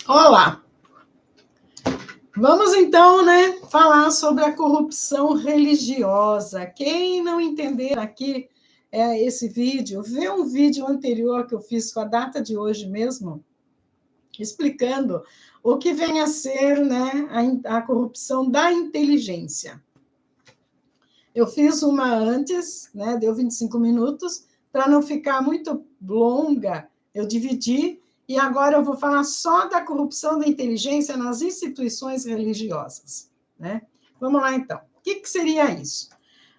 Olá! Vamos então, falar sobre a corrupção religiosa. Quem não entender aqui esse vídeo, vê um vídeo anterior que eu fiz com a data de hoje mesmo, explicando o que vem a ser a corrupção da inteligência. Eu fiz uma antes, deu 25 minutos, para não ficar muito longa, eu dividi. E agora eu vou falar só da corrupção da inteligência nas instituições religiosas. Vamos lá, então. O que seria isso?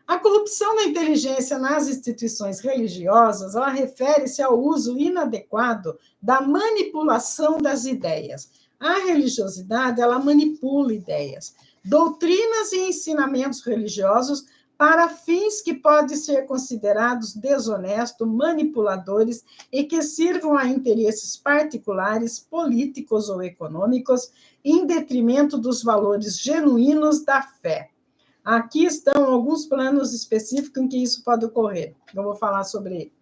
A corrupção da inteligência nas instituições religiosas, ela refere-se ao uso inadequado da manipulação das ideias. A religiosidade, ela manipula ideias, doutrinas e ensinamentos religiosos para fins que podem ser considerados desonestos, manipuladores e que sirvam a interesses particulares, políticos ou econômicos, em detrimento dos valores genuínos da fé. Aqui estão alguns planos específicos em que isso pode ocorrer. Eu vou falar sobre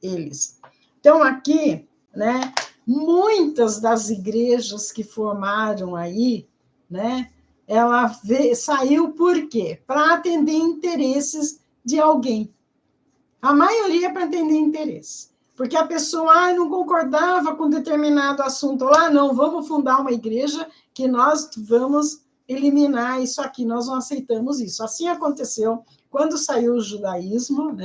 eles. Então, aqui, muitas das igrejas que formaram aí, ela saiu por quê? Para atender interesses de alguém. A maioria para atender interesse. Porque a pessoa não concordava com determinado assunto. Lá, não, vamos fundar uma igreja que nós vamos eliminar isso aqui, nós não aceitamos isso. Assim aconteceu quando saiu o judaísmo,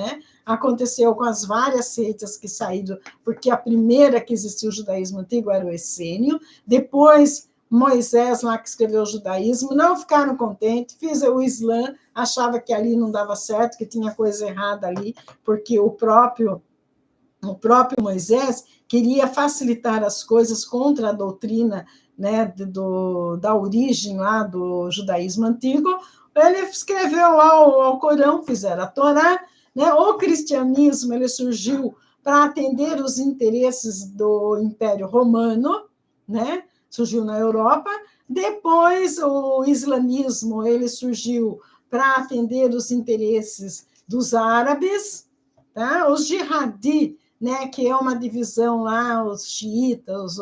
aconteceu com as várias seitas que saíram, porque a primeira que existiu o judaísmo antigo era o essênio, depois Moisés, lá que escreveu o judaísmo, não ficaram contentes, fiz o Islã, achava que ali não dava certo, que tinha coisa errada ali, porque o próprio Moisés queria facilitar as coisas contra a doutrina da origem lá do judaísmo antigo. Ele escreveu lá o Alcorão, fizeram a Torá. O cristianismo ele surgiu para atender os interesses do Império Romano, surgiu na Europa. Depois, o islamismo ele surgiu para atender os interesses dos árabes, tá? Os jihadi, que é uma divisão lá, os xiitas,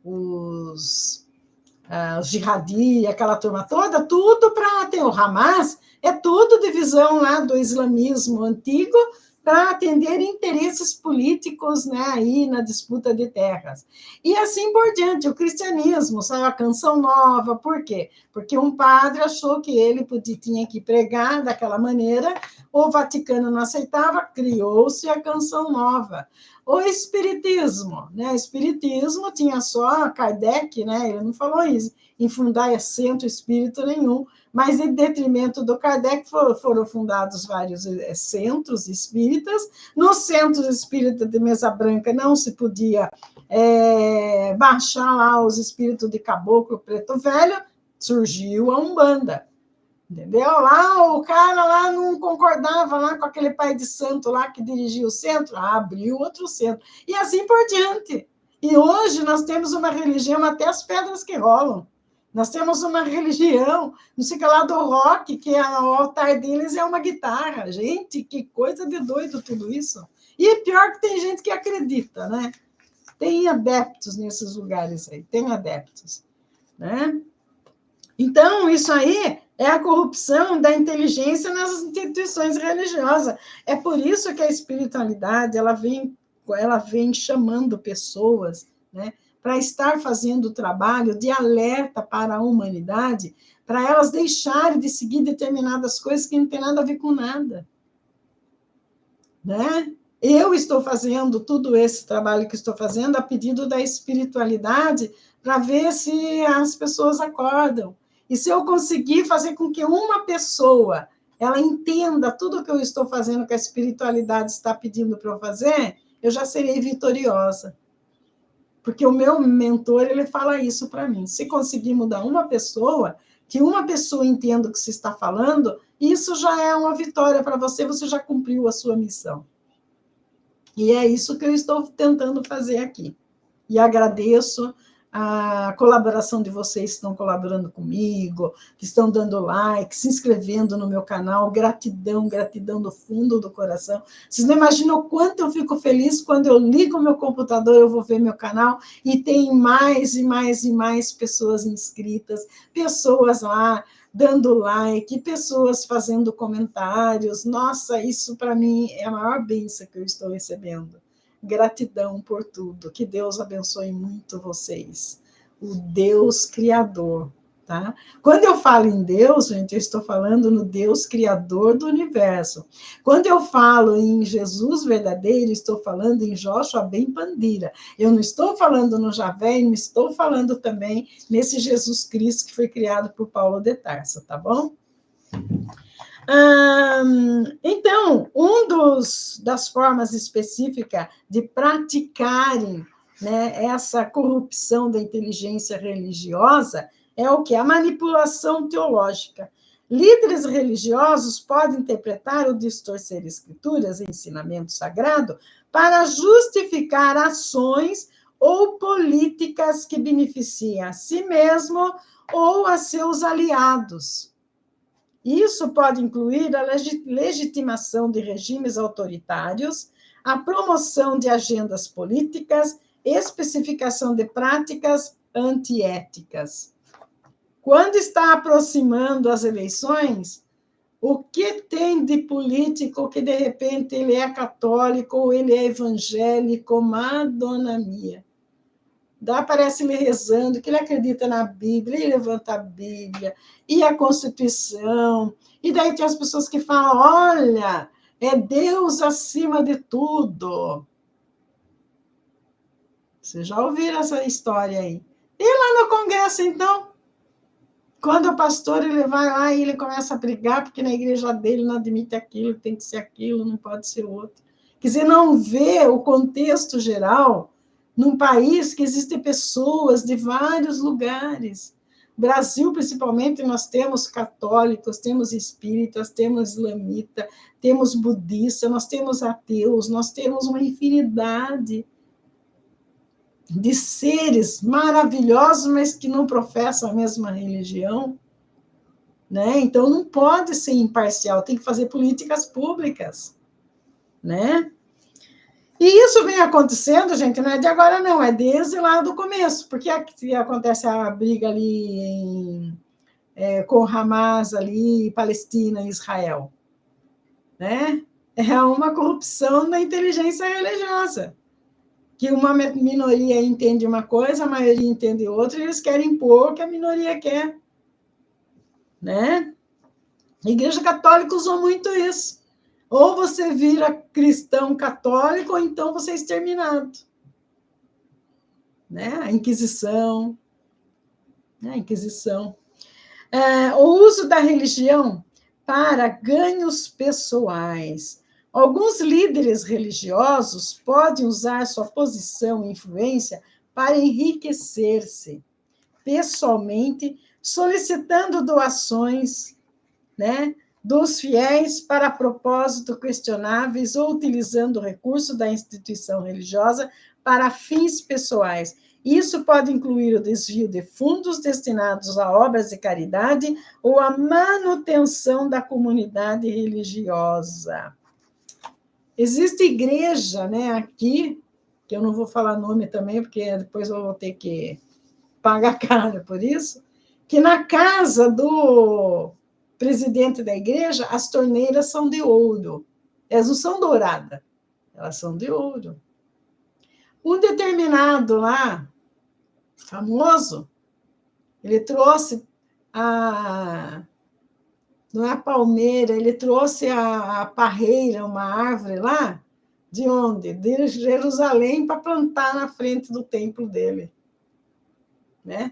os jihadi, aquela turma toda, tudo para ter o Hamas, é tudo divisão lá do islamismo antigo, para atender interesses políticos aí na disputa de terras. E assim por diante, o cristianismo saiu a canção nova, por quê? Porque um padre achou que ele tinha que pregar daquela maneira, o Vaticano não aceitava, criou-se a canção nova. O espiritismo, o espiritismo tinha só Kardec, ele não falou isso, em fundar centro espírita nenhum, mas em detrimento do Kardec foram fundados vários centros espíritas. Nos centros espíritas de Mesa Branca não se podia baixar lá os espíritos de caboclo preto velho, surgiu a Umbanda. Entendeu? Lá o cara lá não concordava lá com aquele pai de santo lá que dirigia o centro, abriu outro centro. E assim por diante. E hoje nós temos uma religião até as pedras que rolam. Nós temos uma religião, não sei o que lá do rock, que o altar deles é uma guitarra. Gente, que coisa de doido tudo isso. E pior que tem gente que acredita, Tem adeptos nesses lugares aí, tem adeptos, Então, isso aí é a corrupção da inteligência nas instituições religiosas. É por isso que a espiritualidade ela vem chamando pessoas, para estar fazendo o trabalho de alerta para a humanidade, para elas deixarem de seguir determinadas coisas que não tem nada a ver com nada. Eu estou fazendo todo esse trabalho que estou fazendo a pedido da espiritualidade para ver se as pessoas acordam. E se eu conseguir fazer com que uma pessoa ela entenda tudo o que eu estou fazendo, que a espiritualidade está pedindo para eu fazer, eu já serei vitoriosa. Porque o meu mentor, ele fala isso para mim. Se conseguir mudar uma pessoa, que uma pessoa entenda o que você está falando, isso já é uma vitória para você, você já cumpriu a sua missão. E é isso que eu estou tentando fazer aqui. E agradeço a colaboração de vocês que estão colaborando comigo, que estão dando like, se inscrevendo no meu canal. Gratidão, gratidão do fundo do coração. Vocês não imaginam o quanto eu fico feliz quando eu ligo o meu computador, eu vou ver meu canal e tem mais e mais e mais pessoas inscritas, pessoas lá dando like, pessoas fazendo comentários. Nossa, isso para mim é a maior bênção que eu estou recebendo. Gratidão por tudo. Que Deus abençoe muito vocês. O Deus Criador, tá? Quando eu falo em Deus, gente, eu estou falando no Deus Criador do universo. Quando eu falo em Jesus verdadeiro, estou falando em Joshua Ben Pandira. Eu não estou falando no Javé, não estou falando também nesse Jesus Cristo que foi criado por Paulo de Tarso, tá bom? Então, das formas específicas de praticarem, né, essa corrupção da inteligência religiosa é o que? A manipulação teológica. Líderes religiosos podem interpretar ou distorcer escrituras e ensinamento sagrado para justificar ações ou políticas que beneficiem a si mesmo ou a seus aliados. Isso pode incluir a legitimação de regimes autoritários, a promoção de agendas políticas, especificação de práticas antiéticas. Quando está aproximando as eleições, o que tem de político que, de repente, ele é católico ou ele é evangélico, Madonna mia? Aparece ele rezando, que ele acredita na Bíblia, ele levanta a Bíblia, e a Constituição, e daí tem as pessoas que falam, olha, é Deus acima de tudo. Vocês já ouviram essa história aí? E lá no Congresso, então? Quando o pastor ele vai lá e ele começa a brigar, porque na igreja dele não admite aquilo, tem que ser aquilo, não pode ser outro. Quer dizer, não vê o contexto geral num país que existem pessoas de vários lugares. Brasil, principalmente, nós temos católicos, temos espíritas, temos islamitas, temos budistas, nós temos ateus, nós temos uma infinidade de seres maravilhosos, mas que não professam a mesma religião, né? Então, não pode ser imparcial, tem que fazer políticas públicas, né? E isso vem acontecendo, gente, não é de agora, não, é desde lá do começo, porque acontece a briga ali com Hamas, ali, Palestina e Israel, né? É uma corrupção da inteligência religiosa, que uma minoria entende uma coisa, a maioria entende outra, e eles querem impor o que a minoria quer, né? A Igreja Católica usou muito isso. Ou você vira cristão católico, ou então você é exterminado. Né? A Inquisição. Né? A Inquisição. O uso da religião para ganhos pessoais. Alguns líderes religiosos podem usar sua posição e influência para enriquecer-se pessoalmente, solicitando doações, né, dos fiéis para propósitos questionáveis ou utilizando o recurso da instituição religiosa para fins pessoais. Isso pode incluir o desvio de fundos destinados a obras de caridade ou a manutenção da comunidade religiosa. Existe igreja, né, aqui, que eu não vou falar nome também, porque depois eu vou ter que pagar caro por isso, que na casa do presidente da igreja, as torneiras são de ouro. Elas não são douradas, elas são de ouro. Um determinado lá, famoso, ele trouxe não é a palmeira, ele trouxe a parreira, uma árvore lá, de onde? De Jerusalém, para plantar na frente do templo dele. Né?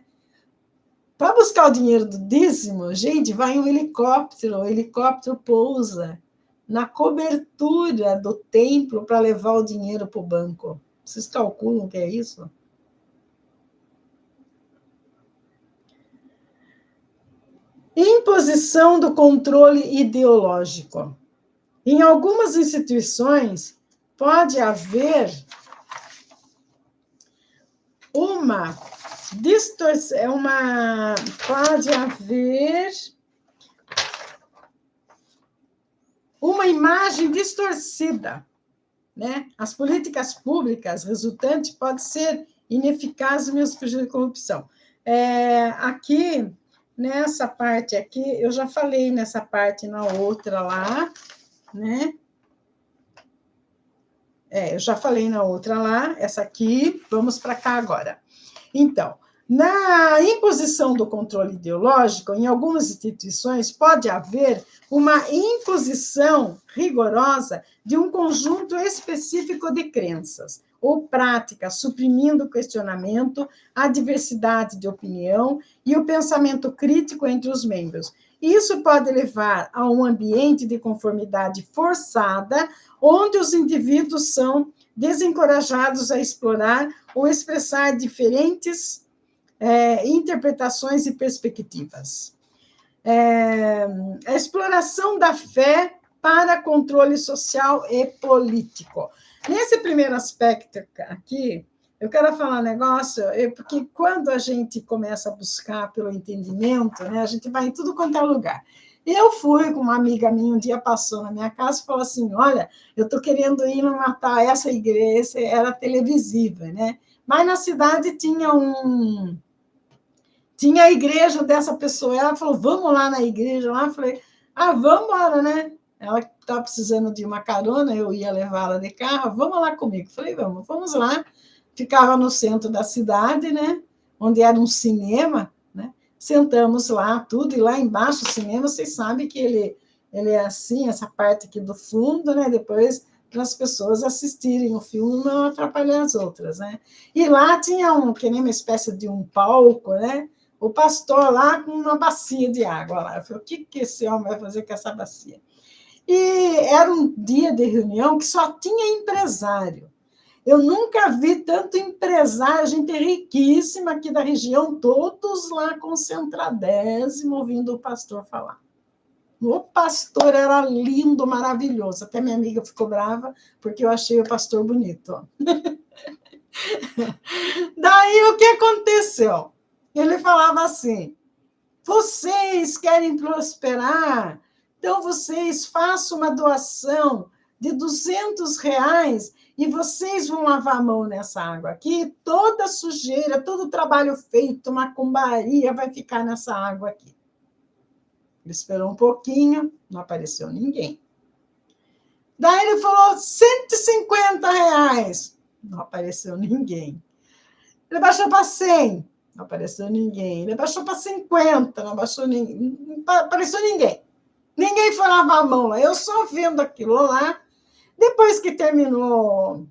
Para buscar o dinheiro do dízimo, gente, vai um helicóptero, o helicóptero pousa na cobertura do templo para levar o dinheiro para o banco. Vocês calculam o que é isso? Imposição do controle ideológico. Em algumas instituições, pode haver uma Pode haver uma imagem distorcida, né? As políticas públicas resultantes podem ser ineficazes mesmo fugir de corrupção. Aqui, nessa parte aqui, eu já falei nessa parte na outra lá, né? Eu já falei na outra lá, essa aqui, vamos para cá agora. Então, na imposição do controle ideológico, em algumas instituições, pode haver uma imposição rigorosa de um conjunto específico de crenças ou práticas, suprimindo o questionamento, a diversidade de opinião e o pensamento crítico entre os membros. Isso pode levar a um ambiente de conformidade forçada, onde os indivíduos são desencorajados a explorar ou expressar diferentes interpretações e perspectivas. A exploração da fé para controle social e político. Nesse primeiro aspecto aqui, eu quero falar um negócio, porque quando a gente começa a buscar pelo entendimento, né, a gente vai em tudo quanto é lugar. Eu fui com uma amiga minha, um dia passou na minha casa e falou assim, olha, eu estou querendo ir no Natal, essa igreja era televisiva, né? Mas na cidade tinha a igreja dessa pessoa. Ela falou, vamos lá na igreja. Lá eu falei, vamos embora, né? Ela estava precisando de uma carona, eu ia levá-la de carro, vamos lá comigo. Falei, vamos lá. Ficava no centro da cidade, né? Onde era um cinema, né? Sentamos lá, tudo, e lá embaixo o cinema, vocês sabem que ele é assim, essa parte aqui do fundo, né? Depois, para as pessoas assistirem o filme, não atrapalhar as outras, né? E lá tinha que nem uma espécie de um palco, né? O pastor lá com uma bacia de água lá. Eu falei, o que esse homem vai fazer com essa bacia? E era um dia de reunião que só tinha empresário. Eu nunca vi tanto empresário, gente riquíssima aqui da região, todos lá concentradésimo, ouvindo o pastor falar. O pastor era lindo, maravilhoso. Até minha amiga ficou brava, porque eu achei o pastor bonito. Daí, o que aconteceu? Ele falava assim, vocês querem prosperar, então vocês façam uma doação de R$200 e vocês vão lavar a mão nessa água aqui, toda sujeira, todo trabalho feito, macumbaria vai ficar nessa água aqui. Ele esperou um pouquinho, não apareceu ninguém. Daí ele falou, R$150, não apareceu ninguém. Ele baixou para 100, não apareceu ninguém. Ele baixou para 50, não apareceu ninguém. Ninguém foi lavar a mão lá. Eu só vendo aquilo lá. Depois que terminou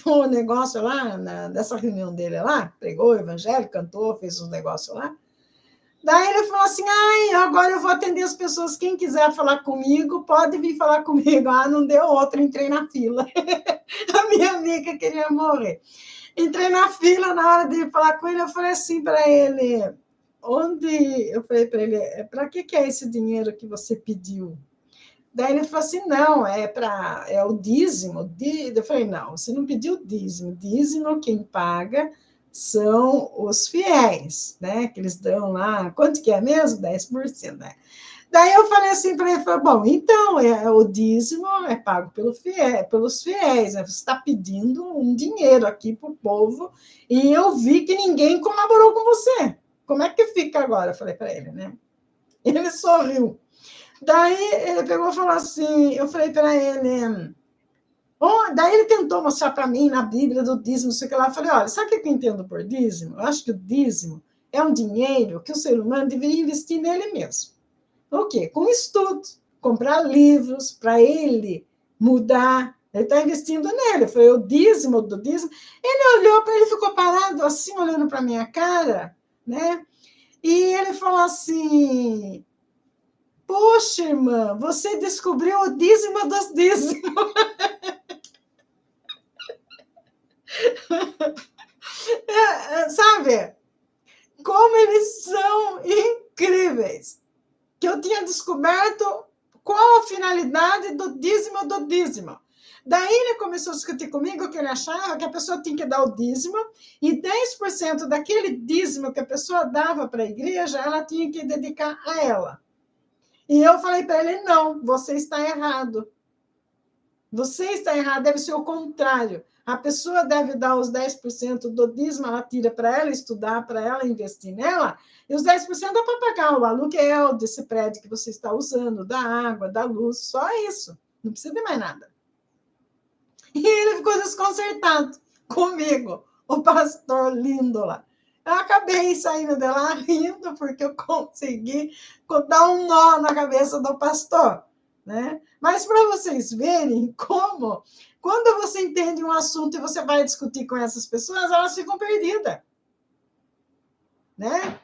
o negócio lá, dessa reunião dele lá, pregou o evangelho, cantou, fez os negócios lá. Daí ele falou assim, agora eu vou atender as pessoas. Quem quiser falar comigo, pode vir falar comigo. Não deu outro, entrei na fila. A minha amiga queria morrer. Entrei na fila, na hora de falar com ele, eu falei assim para ele, eu falei para ele, para que é esse dinheiro que você pediu? Daí ele falou assim, não, é o dízimo. Eu falei, não, você não pediu dízimo. Dízimo, quem paga são os fiéis, né? Que eles dão lá, quanto que é mesmo? 10%, né? Daí eu falei assim para ele, bom, então, o dízimo é pago pelos fiéis, né? Você está pedindo um dinheiro aqui para o povo e eu vi que ninguém colaborou com você. Como é que fica agora? Eu falei para ele, né? Ele sorriu. Daí ele pegou e falou assim, eu falei para ele, daí ele tentou mostrar para mim na Bíblia do dízimo, não sei o que lá. Eu falei, olha, sabe o que eu entendo por dízimo? Eu acho que o dízimo é um dinheiro que o ser humano deveria investir nele mesmo. O quê? Com estudos, comprar livros para ele mudar. Ele está investindo nele. Foi o dízimo do dízimo. Ele olhou para ele, ficou parado assim, olhando para a minha cara, né? E ele falou assim, poxa, irmã, você descobriu o dízimo dos dízimos. Sabe? Como eles são incríveis. Que eu tinha descoberto qual a finalidade do dízimo do dízimo. Daí ele começou a discutir comigo que ele achava que a pessoa tinha que dar o dízimo e 10% daquele dízimo que a pessoa dava para a igreja, ela tinha que dedicar a ela. E eu falei para ele, não, você está errado. Você está errado, deve ser o contrário. A pessoa deve dar os 10% do dízimo, ela tira para ela estudar, para ela investir nela, e os 10% é para pagar o aluguel desse prédio que você está usando, da água, da luz, só isso. Não precisa de mais nada. E ele ficou desconcertado comigo, o pastor lindo lá. Eu acabei saindo de lá rindo, porque eu consegui dar um nó na cabeça do pastor, né? Mas para vocês verem como, quando você entende um assunto e você vai discutir com essas pessoas, elas ficam perdidas, né?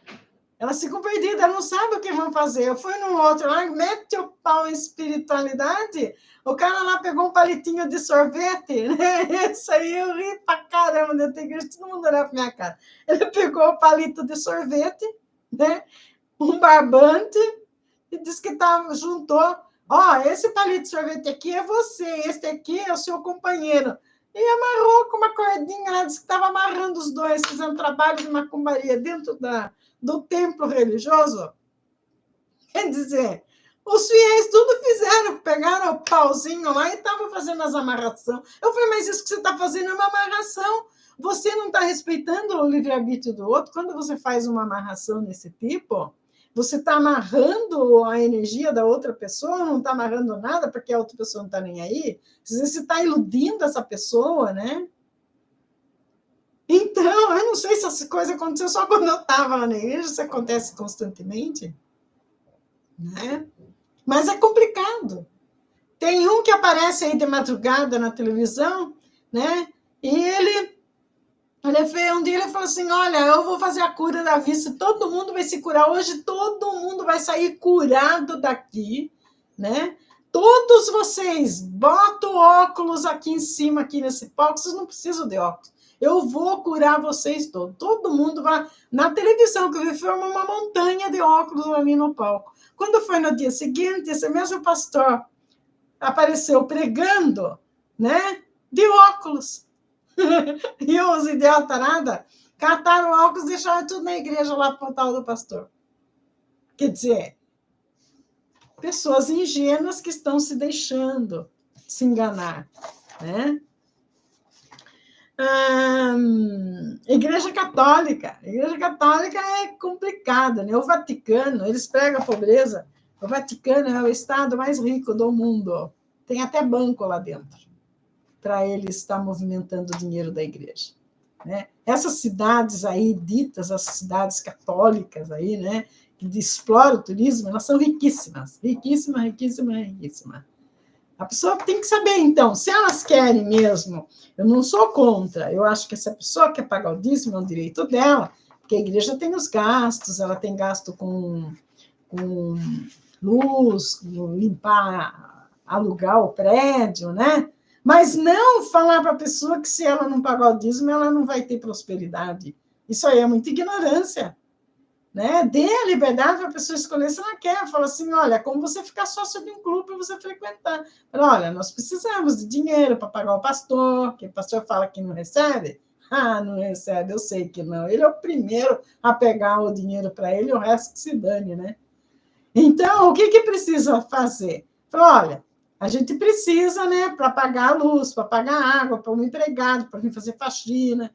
Elas ficam perdidas, elas não sabem o que vão fazer. Eu fui num outro lá, mete o pau em espiritualidade, o cara lá pegou um palitinho de sorvete, né? Isso aí eu ri pra caramba, eu tenho que todo mundo olhar pra minha cara. Ele pegou o palito de sorvete, né? Um barbante, e disse que juntou, esse palito de sorvete aqui é você, esse aqui é o seu companheiro. E amarrou com uma cordinha, ela disse que estava amarrando os dois, fazendo trabalho de macumbaria dentro do templo religioso. Quer dizer, os fiéis tudo fizeram, pegaram o pauzinho lá e estavam fazendo as amarrações. Eu falei, mas isso que você está fazendo é uma amarração. Você não está respeitando o livre-arbítrio do outro. Quando você faz uma amarração desse tipo, você está amarrando a energia da outra pessoa, não está amarrando nada, porque a outra pessoa não está nem aí. Você está iludindo essa pessoa, né? Então, eu não sei se essa coisa aconteceu só quando eu estava lá na igreja, isso acontece constantemente, né? Mas é complicado. Tem um que aparece aí de madrugada na televisão, né? E ele veio um dia ele falou assim, olha, eu vou fazer a cura da vista, todo mundo vai se curar hoje, todo mundo vai sair curado daqui, né? Todos vocês, bota o óculos aqui em cima, aqui nesse palco, vocês não precisam de óculos. Eu vou curar vocês todos. Todo mundo vai... Na televisão, que eu vi, foi uma montanha de óculos ali no palco. Quando foi no dia seguinte, esse mesmo pastor apareceu pregando, né? De óculos. E os idiotas nada, cataram o óculos e deixaram tudo na igreja lá para o tal do pastor. Quer dizer, pessoas ingênuas que estão se deixando se enganar, né? Igreja Católica é complicada, né? O Vaticano, eles pregam a pobreza. O Vaticano é o estado mais rico do mundo. Tem até banco lá dentro para ele estar movimentando o dinheiro da igreja, né? Essas cidades aí ditas, as cidades católicas aí, né, que exploram o turismo, elas são riquíssimas, riquíssimas, riquíssimas, riquíssimas. A pessoa tem que saber, então, se elas querem mesmo, eu não sou contra, eu acho que se a pessoa quer pagar o dízimo, é um direito dela, porque a igreja tem os gastos, ela tem gasto com luz, limpar, alugar o prédio, né? Mas não falar para a pessoa que se ela não pagar o dízimo, ela não vai ter prosperidade. Isso aí é muita ignorância, né? Dê a liberdade para a pessoa escolher se ela quer. Fala assim, olha, como você ficar sócio de um clube para você frequentar. Fala, olha, nós precisamos de dinheiro para pagar o pastor, que o pastor fala que não recebe. Não recebe, eu sei que não. Ele é o primeiro a pegar o dinheiro para ele, o resto que se dane, né? Então, o que precisa fazer? Fala, olha, a gente precisa, né, para pagar a luz, para pagar a água, para um empregado, para vir fazer faxina,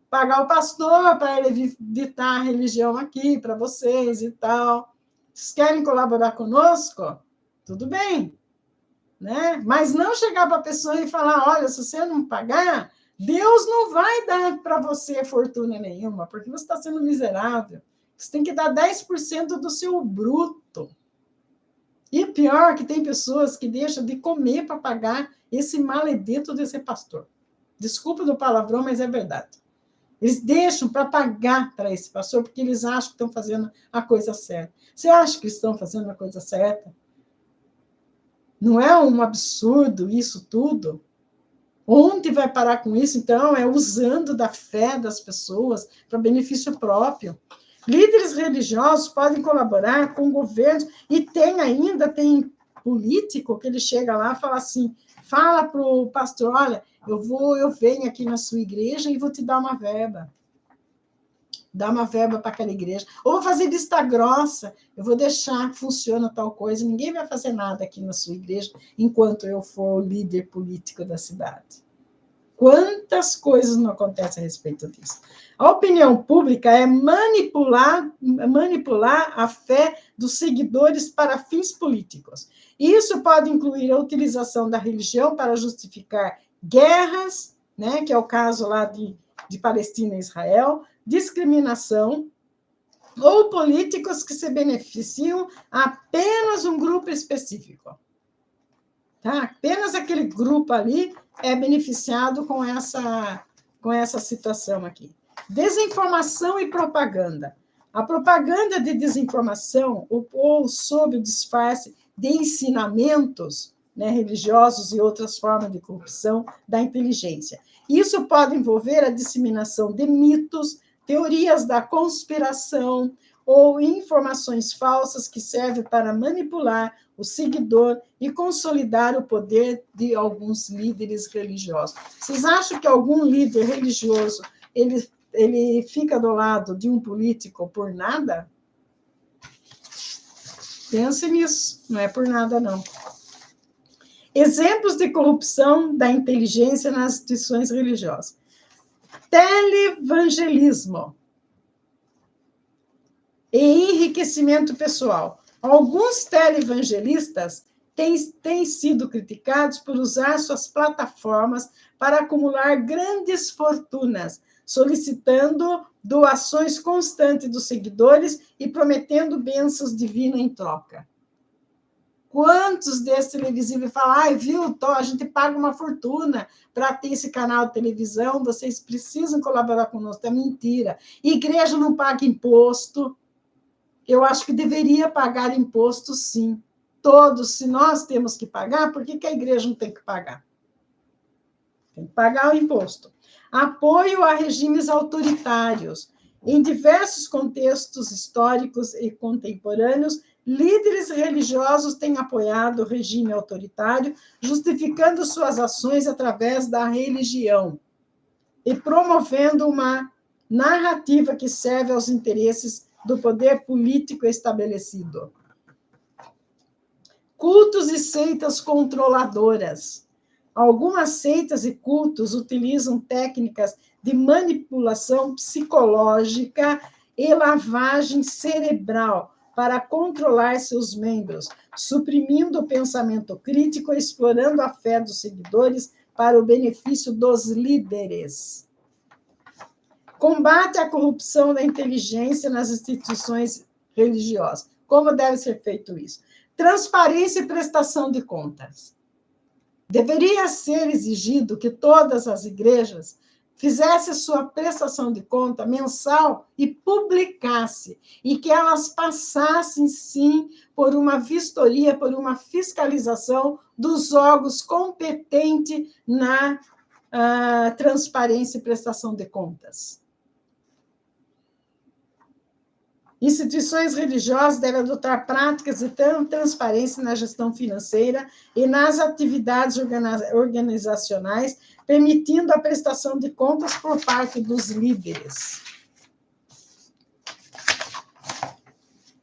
pagar o pastor para ele ditar a religião aqui para vocês e tal. Vocês querem colaborar conosco? Tudo bem, né? Mas não chegar para a pessoa e falar, olha, se você não pagar, Deus não vai dar para você fortuna nenhuma, porque você está sendo miserável. Você tem que dar 10% do seu bruto. E pior que tem pessoas que deixam de comer para pagar esse maledito desse pastor. Desculpa do palavrão, mas é verdade. Eles deixam para pagar para esse pastor porque eles acham que estão fazendo a coisa certa. Você acha que estão fazendo a coisa certa? Não é um absurdo isso tudo? Onde vai parar com isso? Então, é usando da fé das pessoas para benefício próprio. Líderes religiosos podem colaborar com governos, e tem político que ele chega lá e fala assim, Fala para o pastor, olha, eu venho aqui na sua igreja e vou te dar uma verba. Dá uma verba para aquela igreja. Ou vou fazer vista grossa, eu vou deixar que funcione tal coisa, ninguém vai fazer nada aqui na sua igreja enquanto eu for o líder político da cidade. Quantas coisas não acontecem a respeito disso? A opinião pública é manipular a fé dos seguidores para fins políticos. Isso pode incluir a utilização da religião para justificar guerras, né, que é o caso lá de Palestina e Israel, discriminação, ou políticos que se beneficiam apenas um grupo específico. Tá? Apenas aquele grupo ali é beneficiado com essa situação aqui. Desinformação e propaganda. A propaganda de desinformação, ou sob o disfarce de ensinamentos, né, religiosos e outras formas de corrupção da inteligência. Isso pode envolver a disseminação de mitos, teorias da conspiração ou informações falsas que servem para manipular o seguidor e consolidar o poder de alguns líderes religiosos. Vocês acham que algum líder religioso ele fica do lado de um político por nada? Pense nisso, não é por nada, não. Exemplos de corrupção da inteligência nas instituições religiosas. Televangelismo e enriquecimento pessoal. Alguns televangelistas têm sido criticados por usar suas plataformas para acumular grandes fortunas, solicitando doações constantes dos seguidores e prometendo bênçãos divinas em troca. Quantos desses televisivos falam, viu, a gente paga uma fortuna para ter esse canal de televisão, vocês precisam colaborar conosco. É mentira. Igreja não paga imposto. Eu acho que deveria pagar imposto, sim. Todos, se nós temos que pagar, por que a igreja não tem que pagar? Tem que pagar o imposto. Apoio a regimes autoritários. Em diversos contextos históricos e contemporâneos, líderes religiosos têm apoiado o regime autoritário, justificando suas ações através da religião e promovendo uma narrativa que serve aos interesses do poder político estabelecido. Cultos e seitas controladoras. Algumas seitas e cultos utilizam técnicas de manipulação psicológica e lavagem cerebral para controlar seus membros, suprimindo o pensamento crítico e explorando a fé dos seguidores para o benefício dos líderes. Combate à corrupção da inteligência nas instituições religiosas. Como deve ser feito isso? Transparência e prestação de contas. Deveria ser exigido que todas as igrejas fizessem sua prestação de conta mensal e publicasse, e que elas passassem, sim, por uma vistoria, por uma fiscalização dos órgãos competentes na transparência e prestação de contas. Instituições religiosas devem adotar práticas de transparência na gestão financeira e nas atividades organizacionais, permitindo a prestação de contas por parte dos líderes.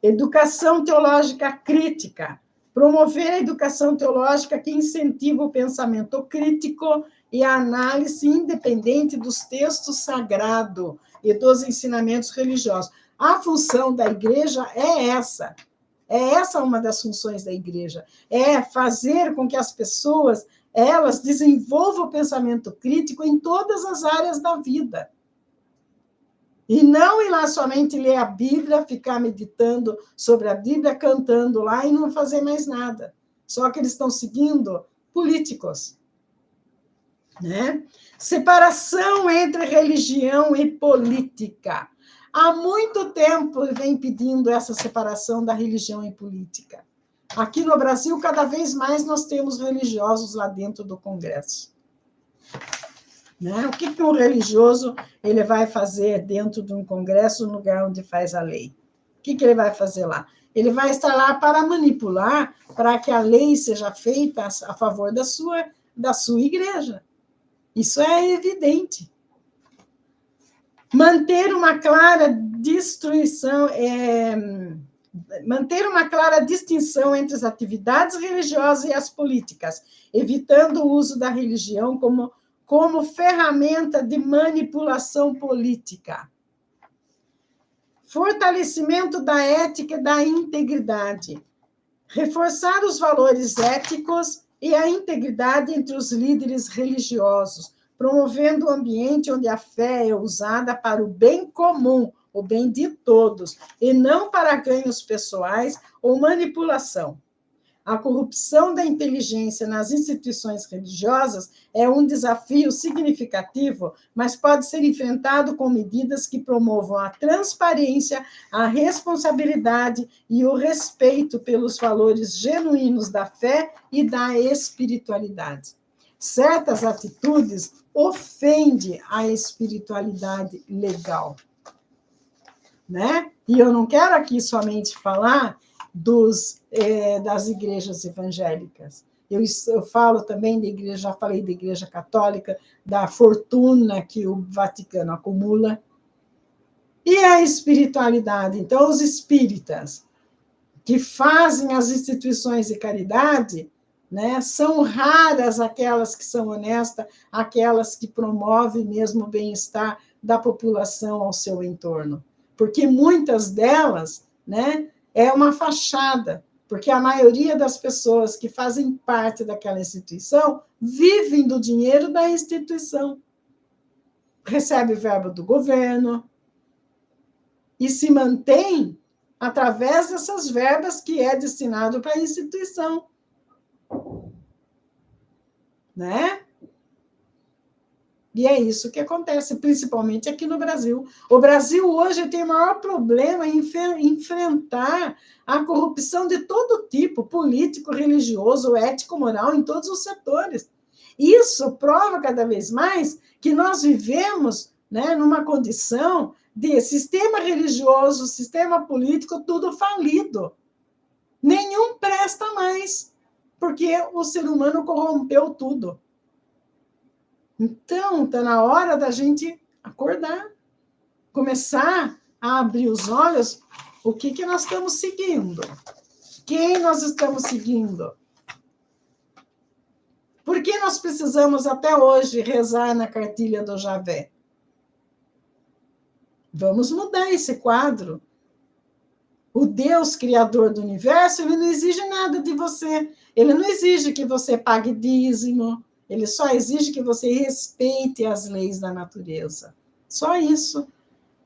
Educação teológica crítica. Promover a educação teológica que incentiva o pensamento crítico e a análise independente dos textos sagrados e dos ensinamentos religiosos. A função da igreja é essa. É essa uma das funções da igreja. É fazer com que as pessoas elas desenvolvam o pensamento crítico em todas as áreas da vida. E não ir lá somente ler a Bíblia, ficar meditando sobre a Bíblia, cantando lá e não fazer mais nada. Só que eles estão seguindo políticos. Né? Separação entre religião e política. Há muito tempo vem pedindo essa separação da religião e política. Aqui no Brasil, cada vez mais nós temos religiosos lá dentro do Congresso. Né? O que um religioso ele vai fazer dentro de um Congresso, no lugar onde faz a lei? O que ele vai fazer lá? Ele vai estar lá para manipular, para que a lei seja feita a favor da sua da sua igreja. Isso é evidente. Manter uma clara distinção entre as atividades religiosas e as políticas, evitando o uso da religião como ferramenta de manipulação política. Fortalecimento da ética e da integridade. Reforçar os valores éticos e a integridade entre os líderes religiosos, promovendo um ambiente onde a fé é usada para o bem comum, o bem de todos, e não para ganhos pessoais ou manipulação. A corrupção da inteligência nas instituições religiosas é um desafio significativo, mas pode ser enfrentado com medidas que promovam a transparência, a responsabilidade e o respeito pelos valores genuínos da fé e da espiritualidade. Certas atitudes ofendem a espiritualidade legal, né? E eu não quero aqui somente falar das igrejas evangélicas. Eu falo também da igreja, já falei da igreja católica, da fortuna que o Vaticano acumula. E a espiritualidade, então, os espíritas, que fazem as instituições de caridade, né, são raras aquelas que são honestas, aquelas que promovem mesmo o bem-estar da população ao seu entorno. Porque muitas delas, né, é uma fachada, porque a maioria das pessoas que fazem parte daquela instituição vivem do dinheiro da instituição. Recebe verba do governo e se mantém através dessas verbas que é destinado para a instituição. Né? E é isso que acontece, principalmente aqui no Brasil. O Brasil hoje tem o maior problema em enfrentar a corrupção de todo tipo, político, religioso, ético, moral, em todos os setores. Isso prova cada vez mais que nós vivemos, né, numa condição de sistema religioso, sistema político, tudo falido. Nenhum presta mais, porque o ser humano corrompeu tudo. Então, está na hora da gente acordar, começar a abrir os olhos, o que nós estamos seguindo, quem nós estamos seguindo. Por que nós precisamos até hoje rezar na cartilha do Javé? Vamos mudar esse quadro. O Deus criador do universo, ele não exige nada de você. Ele não exige que você pague dízimo. Ele só exige que você respeite as leis da natureza. Só isso.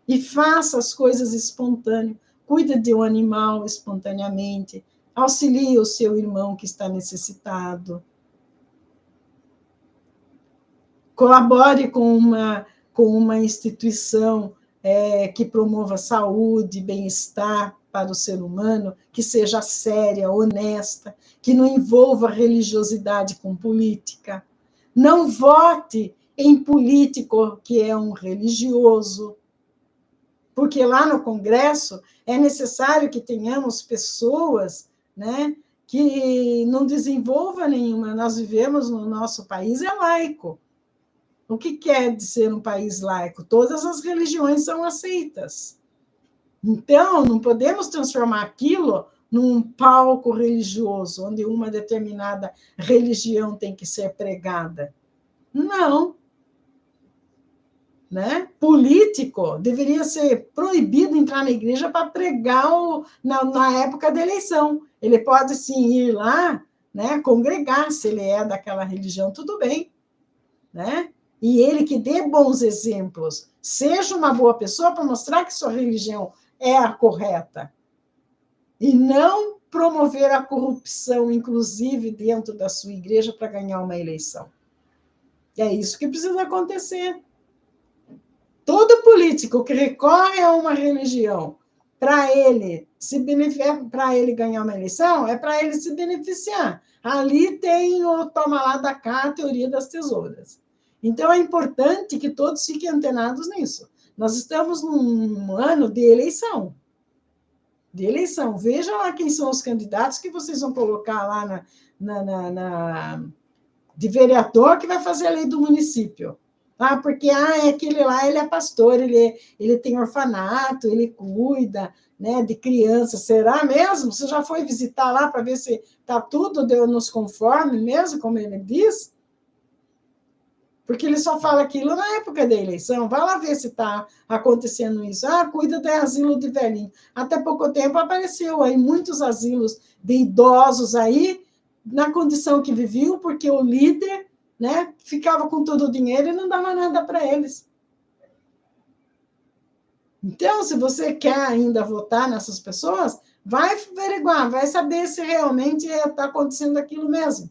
E faça as coisas espontâneas. Cuide de um animal espontaneamente. Auxilie o seu irmão que está necessitado. Colabore com uma instituição que promova saúde, bem-estar para o ser humano, que seja séria, honesta, que não envolva religiosidade com política. Não vote em político que é um religioso, porque lá no Congresso é necessário que tenhamos pessoas, né, que não desenvolvam nenhuma. Nós vivemos no nosso país, é laico. O que quer dizer um país laico? Todas as religiões são aceitas. Então, não podemos transformar aquilo num palco religioso, onde uma determinada religião tem que ser pregada. Não. Né? Político deveria ser proibido entrar na igreja para pregar na época da eleição. Ele pode, sim, ir lá, né, congregar, se ele é daquela religião, tudo bem. Né? E ele que dê bons exemplos, seja uma boa pessoa para mostrar que sua religião é a correta. E não promover a corrupção, inclusive dentro da sua igreja, para ganhar uma eleição. É isso que precisa acontecer. Todo político que recorre a uma religião para ele ganhar uma eleição, é para ele se beneficiar. Ali tem o toma lá da cá, a teoria das tesouras. Então, é importante que todos fiquem antenados nisso. Nós estamos num ano de eleição. Vejam lá quem são os candidatos que vocês vão colocar lá de vereador que vai fazer a lei do município. Porque aquele lá, ele é pastor, ele tem orfanato, ele cuida, né, de crianças. Será mesmo? Você já foi visitar lá para ver se está tudo nos conforme mesmo, como ele diz? Porque ele só fala aquilo na época da eleição. Vai lá ver se está acontecendo isso. Cuida do asilo de velhinho. Até pouco tempo apareceu aí muitos asilos de idosos aí, na condição que viviam, porque o líder, né, ficava com todo o dinheiro e não dava nada para eles. Então, se você quer ainda votar nessas pessoas, vai averiguar, vai saber se realmente está acontecendo aquilo mesmo.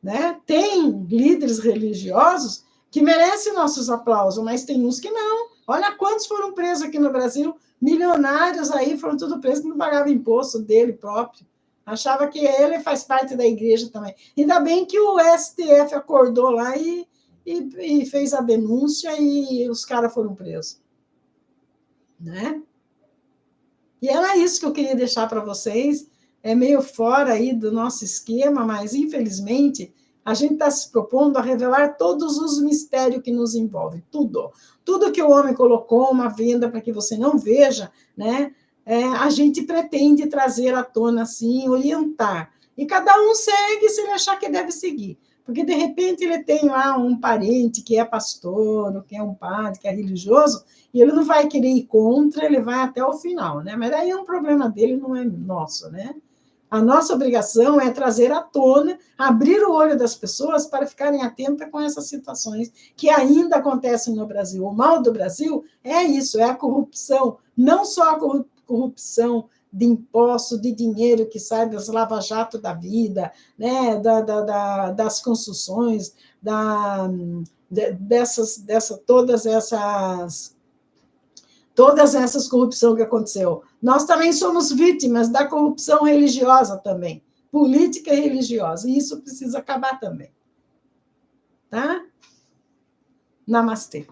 Né? Tem líderes religiosos que merecem nossos aplausos, mas tem uns que não. Olha quantos foram presos aqui no Brasil, milionários aí, foram tudo presos que não pagavam imposto dele próprio. Achava que ele faz parte da igreja também. Ainda bem que o STF acordou lá e fez a denúncia e os caras foram presos. Né? E era isso que eu queria deixar para vocês. É meio fora aí do nosso esquema, mas, infelizmente, a gente está se propondo a revelar todos os mistérios que nos envolvem, tudo. Tudo que o homem colocou uma venda para que você não veja, né? A gente pretende trazer à tona, assim, orientar. E cada um segue se ele achar que deve seguir. Porque, de repente, ele tem lá um parente que é pastor, ou que é um padre, que é religioso, e ele não vai querer ir contra, ele vai até o final, né? Mas aí é um problema dele, não é nosso, né? A nossa obrigação é trazer à tona, abrir o olho das pessoas para ficarem atentas com essas situações que ainda acontecem no Brasil. O mal do Brasil é isso, é a corrupção, não só a corrupção de imposto, de dinheiro que sai das lava-jato da vida, né, das construções, todas essas corrupções que aconteceu. Nós também somos vítimas da corrupção religiosa também, política e religiosa, e isso precisa acabar também. Tá? Namastê.